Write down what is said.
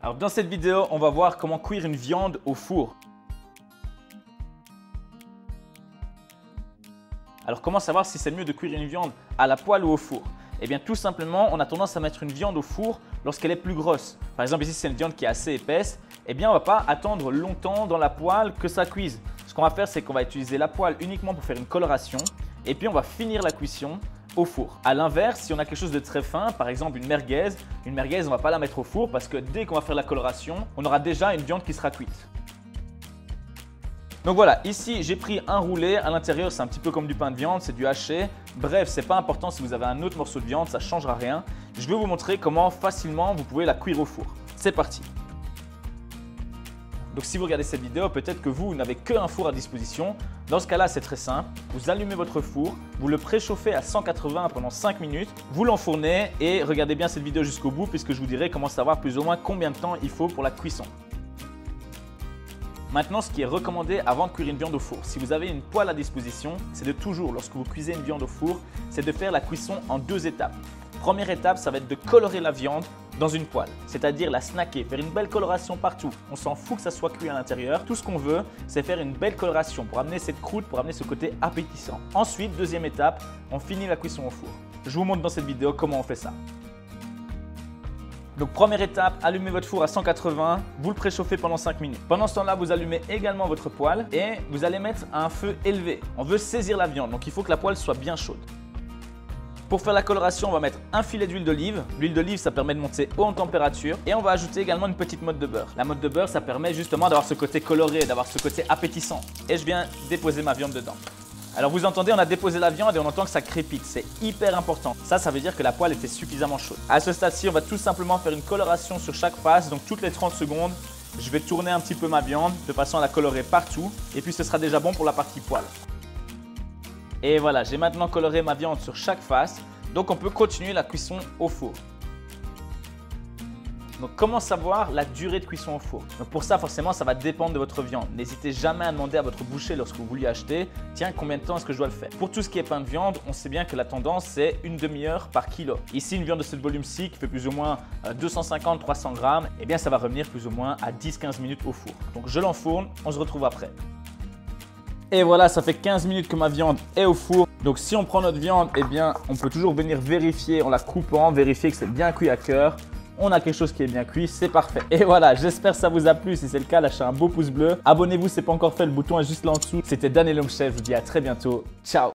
Alors dans cette vidéo, on va voir comment cuire une viande au four. Alors comment savoir si c'est mieux de cuire une viande à la poêle ou au four? Eh bien tout simplement, on a tendance à mettre une viande au four lorsqu'elle est plus grosse. Par exemple ici c'est une viande qui est assez épaisse, eh bien on ne va pas attendre longtemps dans la poêle que ça cuise. Ce qu'on va faire, c'est qu'on va utiliser la poêle uniquement pour faire une coloration et puis on va finir la cuisson au four. A l'inverse, si on a quelque chose de très fin, par exemple une merguez on ne va pas la mettre au four parce que dès qu'on va faire la coloration, on aura déjà une viande qui sera cuite. Donc voilà, ici j'ai pris un roulé, à l'intérieur c'est un petit peu comme du pain de viande, c'est du haché. Bref, c'est pas important si vous avez un autre morceau de viande, ça ne changera rien. Je vais vous montrer comment facilement vous pouvez la cuire au four. C'est parti! Donc si vous regardez cette vidéo, peut-être que vous n'avez qu'un four à disposition. Dans ce cas-là, c'est très simple. Vous allumez votre four, vous le préchauffez à 180 pendant 5 minutes, vous l'enfournez et regardez bien cette vidéo jusqu'au bout puisque je vous dirai comment savoir plus ou moins combien de temps il faut pour la cuisson. Maintenant, ce qui est recommandé avant de cuire une viande au four, si vous avez une poêle à disposition, c'est de toujours, lorsque vous cuisez une viande au four, c'est de faire la cuisson en 2 étapes. Première étape, ça va être de colorer la viande dans une poêle, c'est-à-dire la snacker, faire une belle coloration partout. On s'en fout que ça soit cuit à l'intérieur. Tout ce qu'on veut, c'est faire une belle coloration pour amener cette croûte, pour amener ce côté appétissant. Ensuite, deuxième étape, on finit la cuisson au four. Je vous montre dans cette vidéo comment on fait ça. Donc première étape, allumez votre four à 180, vous le préchauffez pendant 5 minutes. Pendant ce temps-là, vous allumez également votre poêle et vous allez mettre à un feu élevé. On veut saisir la viande, donc il faut que la poêle soit bien chaude. Pour faire la coloration, on va mettre un filet d'huile d'olive. L'huile d'olive, ça permet de monter haut en température. Et on va ajouter également une petite motte de beurre. La motte de beurre, ça permet justement d'avoir ce côté coloré, d'avoir ce côté appétissant. Et je viens déposer ma viande dedans. Alors vous entendez, on a déposé la viande et on entend que ça crépite. C'est hyper important. Ça veut dire que la poêle était suffisamment chaude. À ce stade-ci, on va tout simplement faire une coloration sur chaque face. Donc toutes les 30 secondes, je vais tourner un petit peu ma viande de façon à la colorer partout. Et puis ce sera déjà bon pour la partie poêle. Et voilà, j'ai maintenant coloré ma viande sur chaque face. Donc on peut continuer la cuisson au four. Donc comment savoir la durée de cuisson au four? Donc pour ça, forcément, ça va dépendre de votre viande. N'hésitez jamais à demander à votre boucher lorsque vous lui achetez, tiens, combien de temps est-ce que je dois le faire? Pour tout ce qui est pain de viande, on sait bien que la tendance, c'est une demi-heure par kilo. Ici, une viande de ce volume-ci qui fait plus ou moins 250-300 grammes, eh bien ça va revenir plus ou moins à 10-15 minutes au four. Donc je l'enfourne, on se retrouve après. Et voilà, ça fait 15 minutes que ma viande est au four. Donc si on prend notre viande, eh bien on peut toujours venir vérifier en la coupant, vérifier que c'est bien cuit à cœur. On a quelque chose qui est bien cuit, c'est parfait. Et voilà, j'espère que ça vous a plu. Si c'est le cas, lâchez un beau pouce bleu. Abonnez-vous si ce n'est pas encore fait, le bouton est juste là en dessous. C'était Dan et l'Homme Chef, je vous dis à très bientôt. Ciao!